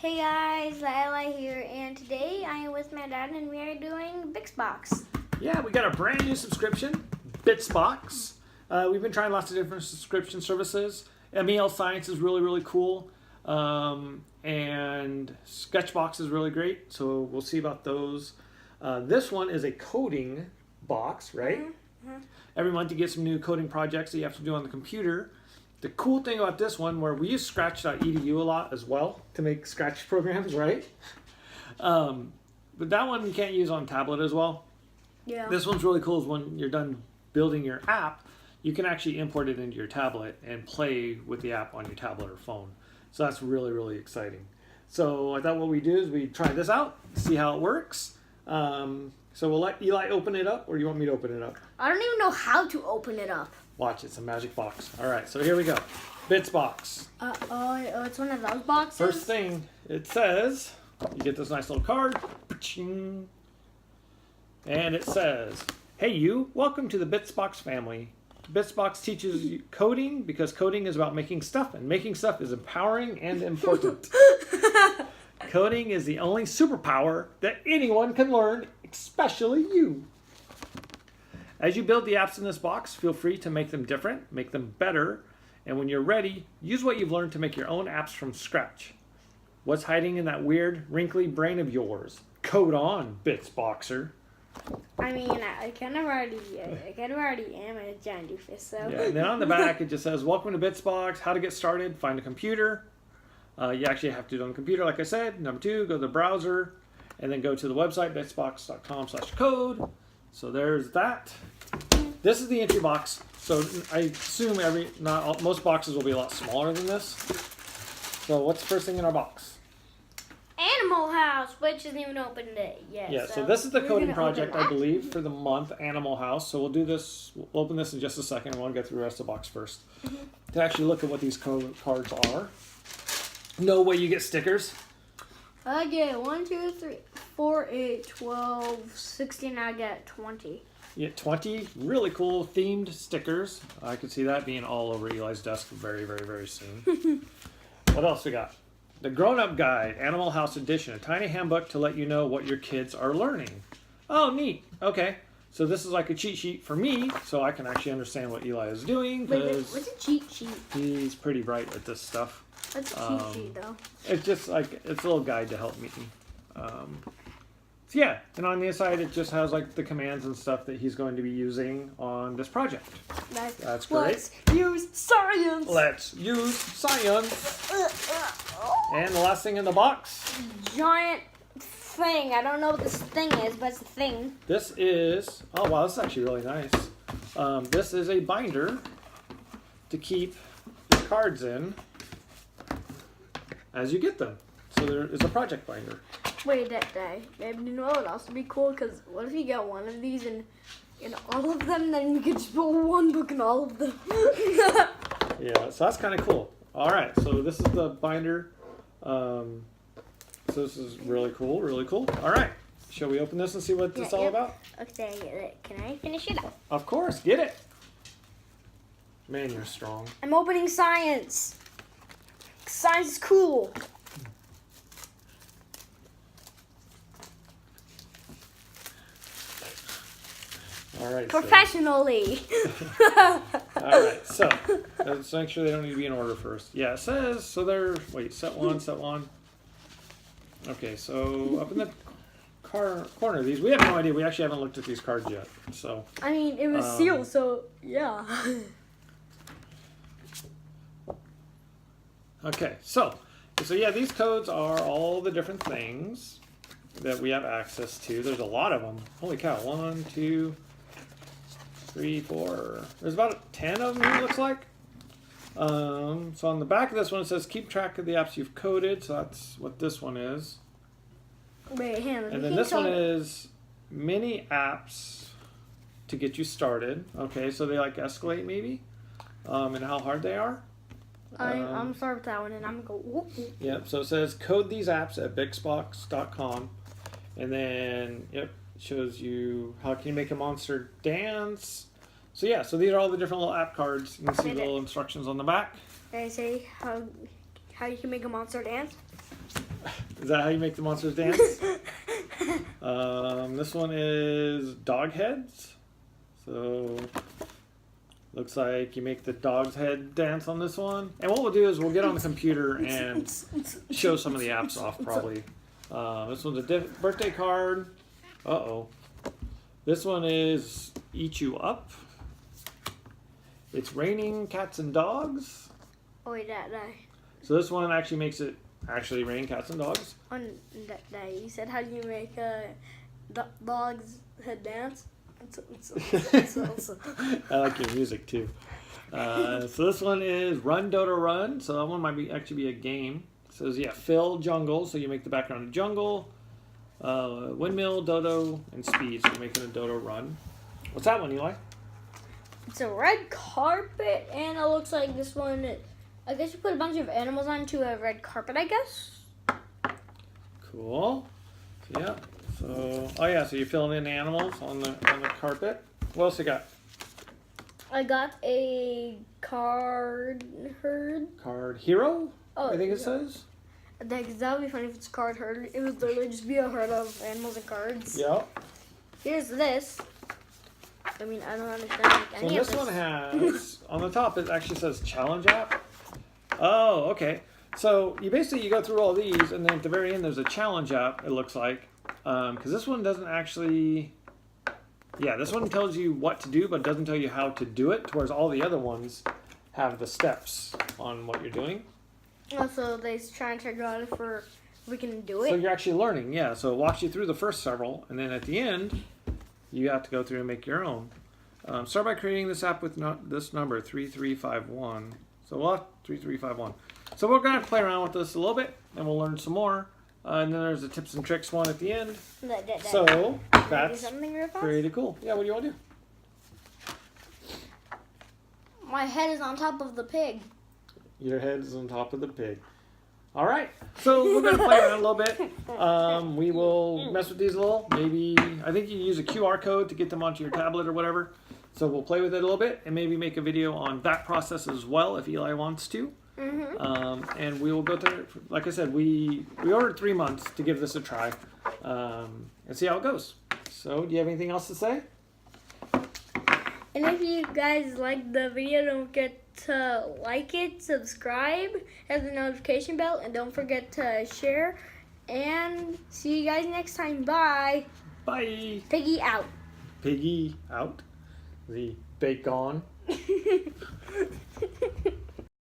Hey guys, Elis here, and today I am with my dad and we are doing Bitsbox. Yeah, we got a brand new subscription, Bitsbox. We've been trying lots of different subscription services. MEL Science is really cool, and Sketchbox is really great, so we'll see about those. This one is a coding box, right? Mm-hmm. Every month you get some new coding projects that you have to do on the computer. The cool thing about this one, where we use Scratch.edu a lot as well to make Scratch programs, right? But that one you can't use on tablet as well. Yeah. This one's really cool is when you're done building your app, you can actually import it into your tablet and play with the app on your tablet or phone. So that's really exciting. So I thought what we do is we try this out, see how it works. So we'll let Eli open it up, or do you want me to open it up? I don't even know how to open it up. Watch, it's a magic box. All right, so here we go. Bitsbox. It's one of those boxes? First thing, it says, you get this nice little card. And it says, hey you, welcome to the Bitsbox family. Bitsbox teaches you coding because coding is about making stuff, and making stuff is empowering and important. Coding is the only superpower that anyone can learn, especially you. As you build the apps in this box, feel free to make them different, make them better, and when you're ready, use what you've learned to make your own apps from scratch. What's hiding in that weird, wrinkly brain of yours? Code on, Bitsboxer. I mean, I kind of already am a giant doofus, so. Yeah, and then on the back it just says, welcome to Bitsbox, how to get started, find a computer. You actually have to do it on the computer, like I said. Number 2, go to the browser, and then go to the website, bitsbox.com/code. So there's that. This is the entry box. So I assume most boxes will be a lot smaller than this. So what's the first thing in our box? Animal House, which isn't even opened yet. Yeah, so this is the coding project, I believe, for the month, Animal House. So we'll do this, we'll open this in just a second. We'll get through the rest of the box first. To actually look at what these cards are. No way you get stickers. I get 1, 2, 3, 4, 8, 12, 16, I get 20. You get 20 really cool themed stickers. I could see that being all over Eli's desk very soon. What else we got? The Grown-Up Guide, Animal House Edition, a tiny handbook to let you know what your kids are learning. Oh, neat. Okay. So this is like a cheat sheet for me, so I can actually understand what Eli is doing. Wait, what's a cheat sheet? He's pretty bright at this stuff. What's a cheat sheet, though? It's just like, it's a little guide to help me. So yeah, and on the inside it just has like the commands and stuff that he's going to be using on this project. That's great. Let's use science! Let's use science! And the last thing in the box. Giant thing. I don't know what this thing is, but it's a thing. This is, oh wow, this is actually really nice. This is a binder to keep the cards in as you get them. So there is a project binder. Wait, babe, you know what would also be cool? Because what if you get one of these and in all of them, then you could just put one book in all of them. Yeah, so that's kind of cool. All right, so this is the binder. So this is really cool. All right, shall we open this and see what it's all about? Okay, can I finish it up? Of course, get it. Man, you're strong. I'm opening science. Science is cool. All right. Professionally. All right, so let's make sure they don't need to be in order first. Yeah, it says, so they're, wait, set one. Okay, so up in the corner of these, we have no idea. We actually haven't looked at these cards yet. So I mean, it was sealed, so yeah. Okay, so yeah, these codes are all the different things that we have access to. There's a lot of them. Holy cow, 1, 2, 3, 4. There's about 10 of them, it looks like. So on the back of this one, it says keep track of the apps you've coded. So that's what this one is. Wait, hang on. And then this one is mini apps to get you started. Okay, so they like escalate maybe, and how hard they are. I'm sorry with that one, and I'm going to go whoop. Yep, so it says code these apps at bitsbox.com. And then, yep, it shows you how can you make a monster dance. So yeah, so these are all the different little app cards. You can see the little instructions on the back. Can I say how you can make a monster dance? Is that how you make the monsters dance? This one is dog heads. So looks like you make the dog's head dance on this one. And what we'll do is we'll get on the computer and show some of the apps off probably. This one's a birthday card. Uh-oh. This one is Eat You Up. It's raining cats and dogs. Oh, wait, that day. So this one actually makes it actually rain cats and dogs. On that day, you said, how do you make dog's head dance? I like your music too. So this one is Run Dodo Run. So that one might actually be a game. It says fill jungle. So you make the background a jungle. Windmill, dodo, and speed. So you're making a dodo run. What's that one, Eli? It's a red carpet, and it looks like this one. I guess you put a bunch of animals onto a red carpet, I guess. Cool. Yeah. So, so you're filling in the animals on the carpet. What else you got? I got a card herd. Card hero? Oh, I think it says. That would be funny if it's card herd. It would literally just be a herd of animals and cards. Yep. Here's this. I mean, I don't understand like So any of this one has, on the top, it actually says challenge app. Oh, okay. So you go through all these, and then at the very end, there's a challenge app, it looks like. Because this one doesn't actually... Yeah, this one tells you what to do, but it doesn't tell you how to do it, whereas all the other ones have the steps on what you're doing. Also, they're trying to figure out if we can do it. So you're actually learning, yeah. So it walks you through the first several, and then at the end, you have to go through and make your own. Start by creating this app with this number, 3351. So we'll have 3351. So we're going to play around with this a little bit, and we'll learn some more. And then there's the tips and tricks one at the end. So that's pretty cool. Yeah, what do you want to do? My head is on top of the pig. Your head is on top of the pig. All right. So we're going to play around a little bit. We will mess with these a little. Maybe, I think you can use a QR code to get them onto your tablet or whatever. So we'll play with it a little bit and maybe make a video on that process as well if Eli wants to. Mm-hmm. And we will go through, like I said, we ordered 3 months to give this a try and see how it goes. So do you have anything else to say? And if you guys like the video, don't forget to like it, subscribe, hit the notification bell, and don't forget to share. And see you guys next time. Bye. Bye. Piggy out. Piggy out. The bacon.